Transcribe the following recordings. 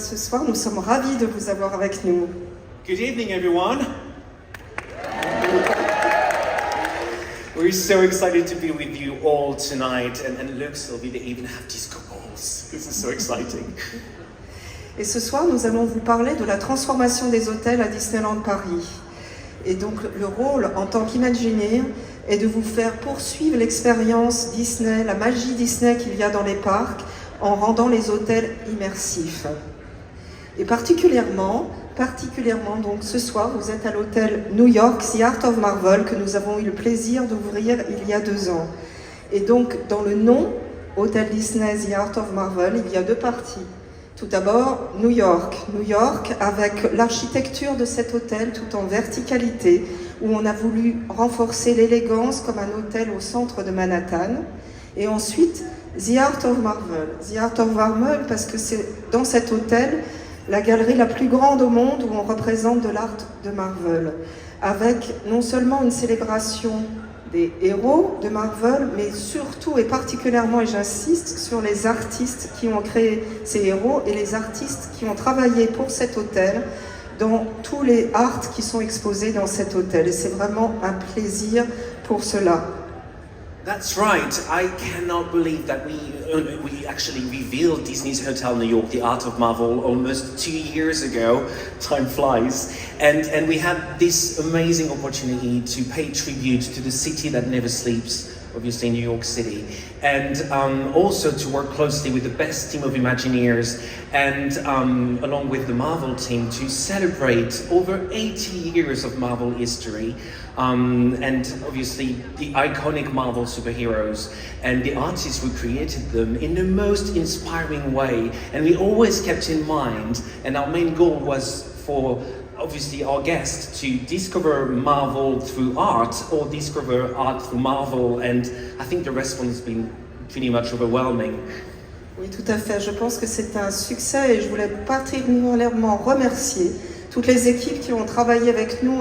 ce soir, nous sommes ravis de vous avoir avec nous. Good evening, everyone. We're so excited to be with you all tonight. And look, Sylvie, they even have disco balls. This is so exciting. Et ce soir, nous allons vous parler de la transformation des hôtels à Disneyland Paris. Et donc, le rôle en tant qu'Imagineer est de vous faire poursuivre l'expérience Disney, la magie Disney qu'il y a dans les parcs, en rendant les hôtels immersifs. Et particulièrement, donc ce soir, vous êtes à l'hôtel New York, The Art of Marvel, que nous avons eu le plaisir d'ouvrir il y a 2 ans. Et donc, dans le nom, Hôtel Disney, The Art of Marvel, il y a 2 parties. Tout d'abord, New York avec l'architecture de cet hôtel tout en verticalité, où on a voulu renforcer l'élégance comme un hôtel au centre de Manhattan. Et ensuite, The Art of Marvel parce que c'est dans cet hôtel la galerie la plus grande au monde où on représente de l'art de Marvel, avec non seulement une célébration des héros de Marvel, mais surtout et particulièrement, et j'insiste, sur les artistes qui ont créé ces héros et les artistes qui ont travaillé pour cet hôtel dans tous les arts qui sont exposés dans cet hôtel. Et c'est vraiment un plaisir pour cela. That's right. I cannot believe that we actually revealed Disney's Hotel New York, the Art of Marvel, almost 2 years ago. Time flies. And we had this amazing opportunity to pay tribute to the city that never sleeps, obviously New York City, and also to work closely with the best team of Imagineers and along with the Marvel team to celebrate over 80 years of Marvel history. And obviously the iconic Marvel superheroes and the artists who created them in the most inspiring way. And we always kept in mind, and our main goal was for obviously our guests to discover Marvel through art or discover art through Marvel, and I think the response has been pretty much overwhelming. Oui, tout à fait. Je pense que c'est un succès et je voulais particulièrement remercier toutes les équipes qui ont travaillé avec nous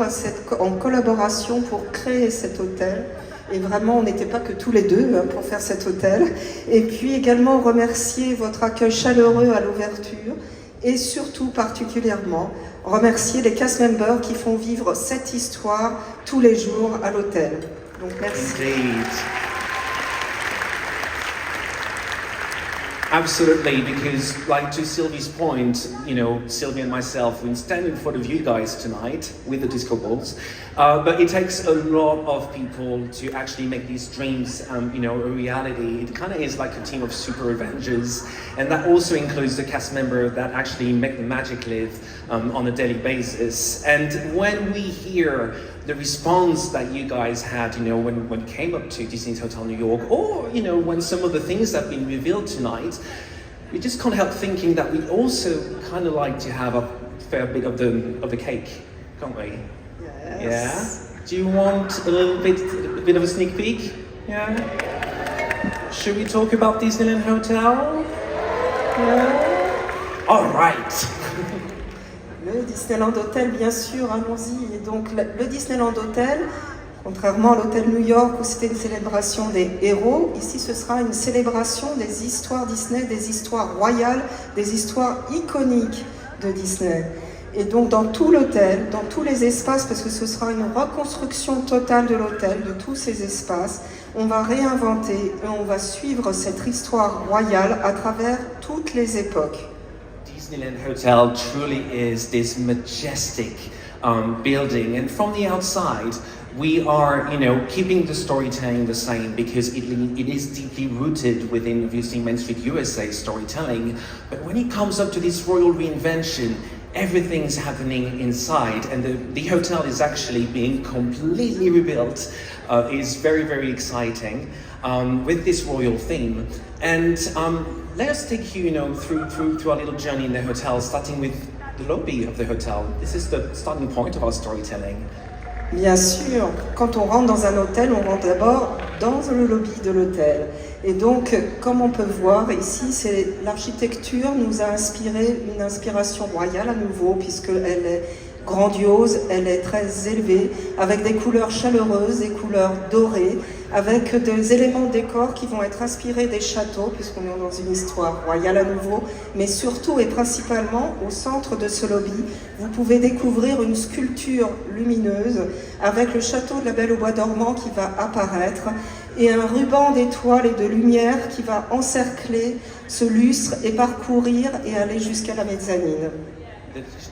en collaboration pour créer cet hôtel. Et vraiment, on n'était pas que tous les deux pour faire cet hôtel. Et puis également remercier votre accueil chaleureux à l'ouverture et surtout particulièrement remercier les cast members qui font vivre cette histoire tous les jours à l'hôtel. Donc merci. Indeed. Absolutely, because like to Sylvie's point, you know, Sylvie and myself, we stand in front of you guys tonight with the disco balls, but it takes a lot of people to actually make these dreams, you know, a reality. It kind of is like a team of super Avengers, and that also includes the cast member that actually make the magic live on a daily basis. And when we hear the response that you guys had, you know, when you came up to Disneyland Hotel New York, or, you know, when some of the things that have been revealed tonight, we just can't help thinking that we also kind of like to have a fair bit of the cake, can't we? Yes. Yeah? Do you want a bit of a sneak peek? Yeah? Should we talk about Disneyland Hotel? Yeah? All right. Le Disneyland Hotel, bien sûr, allons-y. Et donc, le Disneyland Hotel, contrairement à l'hôtel New York où c'était une célébration des héros, ici ce sera une célébration des histoires Disney, des histoires royales, des histoires iconiques de Disney. Et donc, dans tout l'hôtel, dans tous les espaces, parce que ce sera une reconstruction totale de l'hôtel, de tous ces espaces, on va réinventer et on va suivre cette histoire royale à travers toutes les époques. Disneyland Hotel truly is this majestic building, and from the outside we are, you know, keeping the storytelling the same because it is deeply rooted within obviously Main Street USA storytelling. But when it comes up to this royal reinvention, everything's happening inside, and the hotel is actually being completely rebuilt. Is very, very exciting with this royal theme. And let us take you, you know, through our little journey in the hotel, starting with the lobby of the hotel. This is the starting point of our storytelling. Bien sûr, quand on rentre dans un hôtel, on rentre d'abord dans le lobby de l'hôtel. Et donc, comme on peut voir ici, l'architecture nous a inspiré une inspiration royale à nouveau, puisqu'elle est grandiose, elle est très élevée, avec des couleurs chaleureuses, des couleurs dorées, avec des éléments décors qui vont être inspirés des châteaux, puisqu'on est dans une histoire royale à nouveau, mais surtout et principalement au centre de ce lobby, vous pouvez découvrir une sculpture lumineuse avec le château de la Belle au Bois dormant qui va apparaître et un ruban d'étoiles et de lumière qui va encercler ce lustre et parcourir et aller jusqu'à la mezzanine.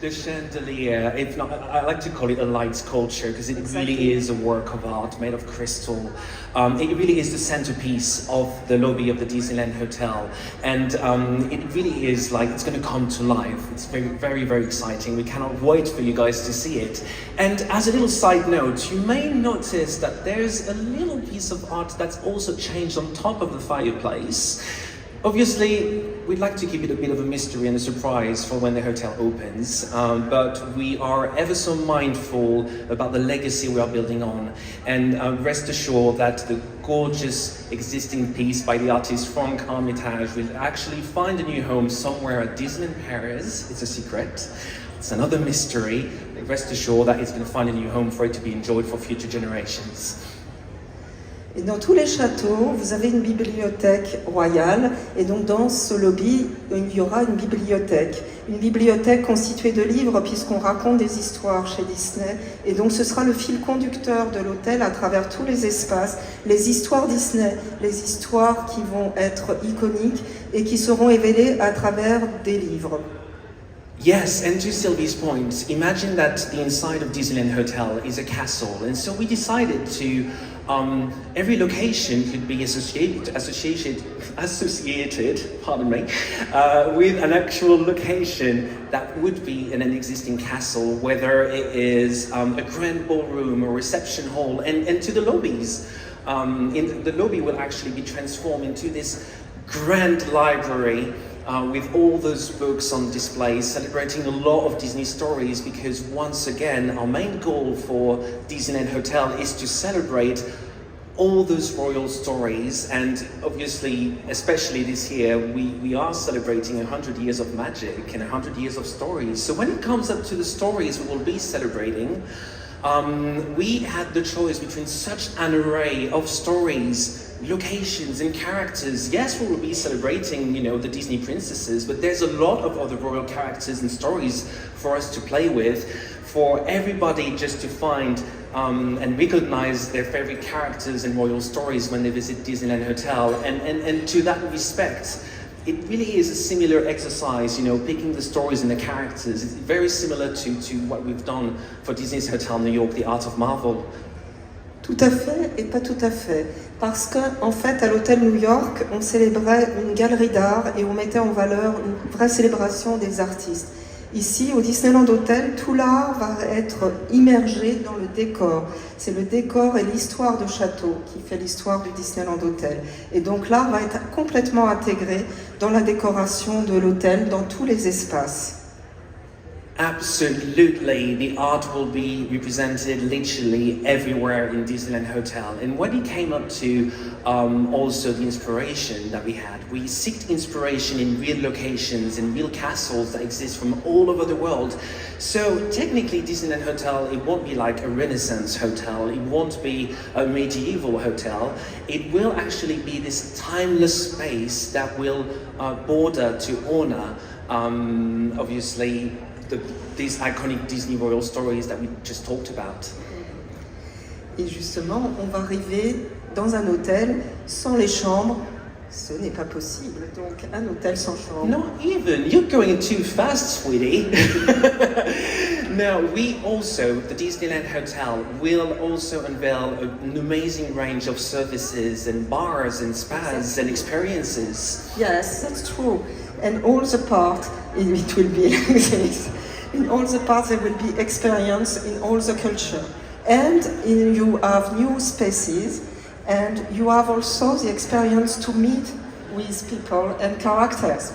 The chandelier, if not, I like to call it a light sculpture because it really is a work of art made of crystal. It really is the centerpiece of the lobby of the Disneyland Hotel, and it really is like it's going to come to life. It's very, very, very exciting. We cannot wait for you guys to see it. And as a little side note, you may notice that there's a little piece of art that's also changed on top of the fireplace. Obviously, we'd like to keep it a bit of a mystery and a surprise for when the hotel opens, but we are ever so mindful about the legacy we are building on. And rest assured that the gorgeous existing piece by the artist Franck Armitage will actually find a new home somewhere at Disneyland Paris. It's a secret. It's another mystery. Rest assured that it's going to find a new home for it to be enjoyed for future generations. Et dans tous les châteaux, vous avez une bibliothèque royale, et donc dans ce lobby, il y aura une bibliothèque constituée de livres, puisqu'on raconte des histoires chez Disney, et donc ce sera le fil conducteur de l'hôtel à travers tous les espaces, les histoires Disney, les histoires qui vont être iconiques et qui seront révélées à travers des livres. Yes, and to Sylvie's point, imagine that the inside of Disneyland Hotel is a castle, and so we decided to every location could be associated, pardon me, with an actual location that would be in an existing castle, whether it is a grand ballroom or reception hall, and to the lobbies. The lobby will actually be transformed into this grand library with all those books on display, celebrating a lot of Disney stories, because once again, our main goal for Disneyland Hotel is to celebrate all those royal stories, and obviously, especially this year, we are celebrating 100 years of magic and 100 years of stories. So when it comes up to the stories we will be celebrating, we had the choice between such an array of stories, locations and characters. Yes, we will be celebrating, the Disney princesses, but there's a lot of other royal characters and stories for us to play with, for everybody just to find and recognize their favorite characters and royal stories when they visit Disneyland Hotel. And to that respect, it really is a similar exercise, picking the stories and the characters. It's very similar to what we've done for Disney's Hotel New York, The Art of Marvel. Tout à fait et pas tout à fait. Parce qu'en fait, à l'hôtel New York, on célébrait une galerie d'art et on mettait en valeur une vraie célébration des artistes. Ici, au Disneyland Hotel, tout l'art va être immergé dans le décor. C'est le décor et l'histoire de château qui fait l'histoire du Disneyland Hotel. Et donc l'art va être complètement intégré dans la décoration de l'hôtel, dans tous les espaces. Absolutely, the art will be represented literally everywhere in Disneyland Hotel. And when it came up to also the inspiration that we had, we sought inspiration in real locations and real castles that exist from all over the world. So technically Disneyland Hotel, it won't be like a Renaissance hotel, it won't be a medieval hotel, it will actually be this timeless space that will border to honor, obviously, these iconic Disney royal stories that we just talked about. Et justement, on va arriver dans un hôtel sans les chambres. Ce n'est pas possible, donc un hôtel sans chambre. Not even, you're going too fast, sweetie. Now, we also, the Disneyland Hotel, will also unveil an amazing range of services and bars and spas and experiences. Yes, that's true. And all the part, it will be like this. In all the parts there will be experience in all the culture. And you have new spaces, and you have also the experience to meet with people and characters.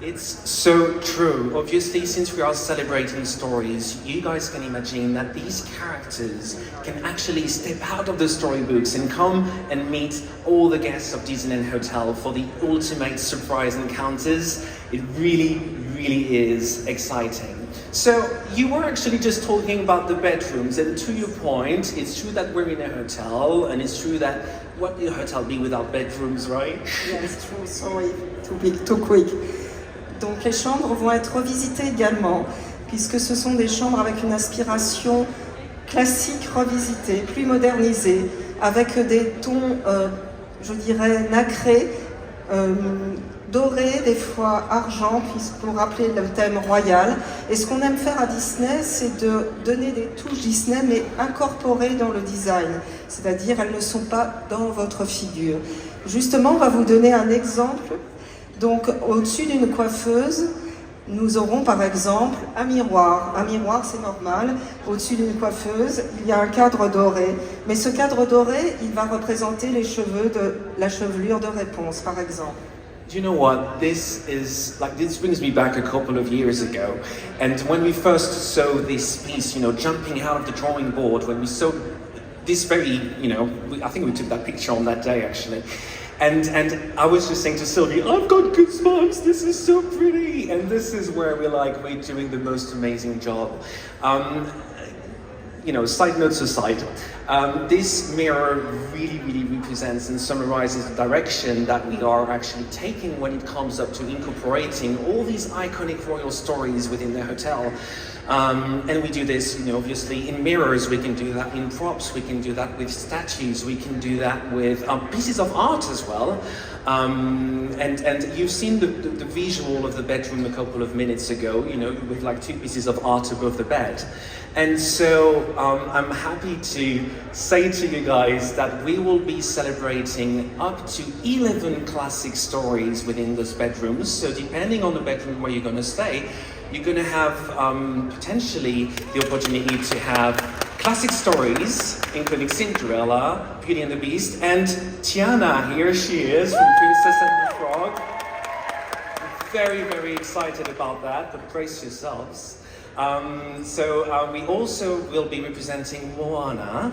It's so true. Obviously, since we are celebrating stories, you guys can imagine that these characters can actually step out of the storybooks and come and meet all the guests of Disneyland Hotel for the ultimate surprise encounters. It really, really is exciting. So you were actually just talking about the bedrooms, and to your point, it's true that we're in a hotel, and it's true that what would a hotel be without bedrooms, right? Yes, true. Sorry, too quick. Donc les chambres vont être revisitées également, puisque ce sont des chambres avec une inspiration classique revisitée, plus modernisée, avec des tons, je dirais, nacrés, doré, des fois argent, pour rappeler le thème royal. Et ce qu'on aime faire à Disney, c'est de donner des touches Disney, mais incorporées dans le design. C'est-à-dire, elles ne sont pas dans votre figure. Justement, on va vous donner un exemple. Donc, au-dessus d'une coiffeuse, nous aurons par exemple un miroir. Un miroir, c'est normal. Au-dessus d'une coiffeuse, il y a un cadre doré. Mais ce cadre doré, il va représenter les cheveux de la chevelure de Réponse, par exemple. Do you know what? This brings me back a couple of years ago. And when we first saw this piece, jumping out of the drawing board, when we saw this very, I think we took that picture on that day actually. And I was just saying to Sylvie, I've got goosebumps, this is so pretty. And this is where we're doing the most amazing job. Side notes aside, this mirror really represents and summarizes the direction that we are actually taking when it comes up to incorporating all these iconic royal stories within the hotel. And we do this, obviously in mirrors, we can do that in props, we can do that with statues, we can do that with pieces of art as well. And you've seen the visual of the bedroom a couple of minutes ago, with like two pieces of art above the bed. And so I'm happy to say to you guys that we will be celebrating up to 11 classic stories within those bedrooms. So depending on the bedroom where you're going to stay, you're going to have potentially the opportunity to have classic stories, including Cinderella, Beauty and the Beast, and Tiana, here she is from Princess and the Frog. Very excited about that, but brace yourselves. We also will be representing Moana.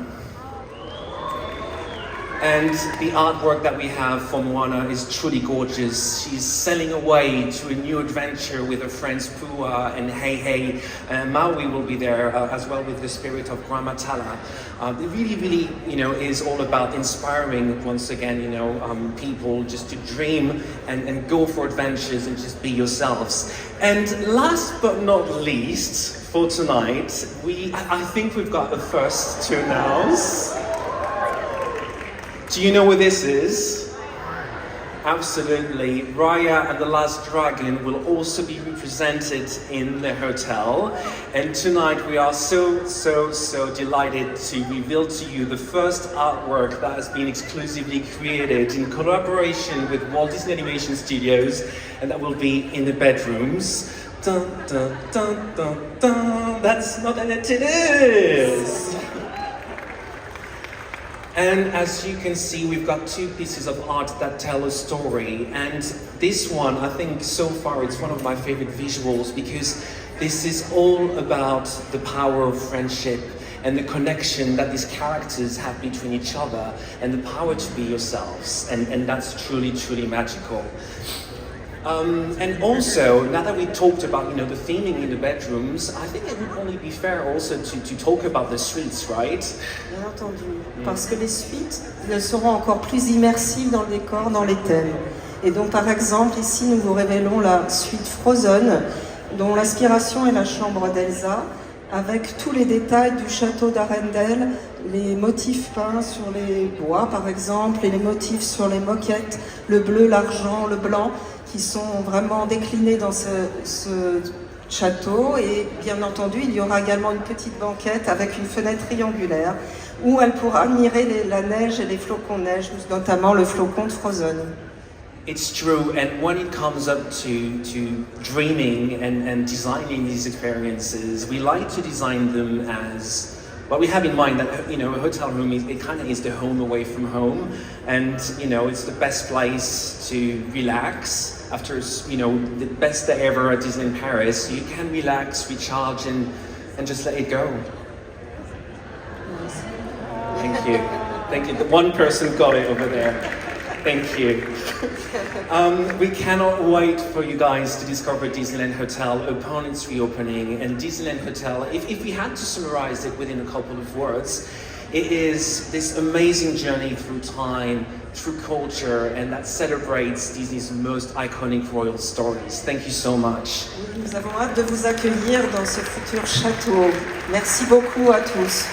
And the artwork that we have for Moana is truly gorgeous. She's sailing away to a new adventure with her friends Pua and Hey. Maui will be there as well with the spirit of Gramatala. It really, is all about inspiring, once again, people just to dream and go for adventures and just be yourselves. And last but not least, for tonight, I think we've got the first to announce. Do you know what this is? Absolutely. Raya and the Last Dragon will also be represented in the hotel. And tonight we are so delighted to reveal to you the first artwork that has been exclusively created in collaboration with Walt Disney Animation Studios, and that will be in the bedrooms. Dun, dun, dun, dun, dun. That's not what it is. And as you can see, we've got two pieces of art that tell a story. And this one, I think so far, it's one of my favorite visuals because this is all about the power of friendship and the connection that these characters have between each other and the power to be yourselves. And that's truly magical. And also, now that we talked about, the theming in the bedrooms, I think it would only be fair also to talk about the suites, right? Bien entendu, parce que les suites seront encore plus immersives dans le décor, dans les thèmes. Et donc, par exemple, ici, nous vous révélons la suite Frozen, dont l'inspiration est la chambre d'Elsa, avec tous les détails du château d'Arendelle, les motifs peints sur les bois, par exemple, et les motifs sur les moquettes, le bleu, l'argent, le blanc, qui sont vraiment déclinés dans ce château. Et bien entendu, il y aura également une petite banquette avec une fenêtre triangulaire où elle pourra admirer la neige et les flocons de neige, notamment le flocon de Frozen. It's true, and when it comes up to dreaming and designing these experiences, we like to design them as, well, we have in mind that, a hotel room it kind of is the home away from home, and, it's the best place to relax. After, the best day ever at Disneyland Paris, you can relax, recharge, and just let it go. Thank you. The one person got it over there. Thank you. We cannot wait for you guys to discover Disneyland Hotel upon its reopening. And Disneyland Hotel, if we had to summarize it within a couple of words, it is this amazing journey through time, through culture, and that celebrates Disney's most iconic royal stories. Thank you so much. Nous avons hâte de vous accueillir dans ce futur château. Merci beaucoup à tous.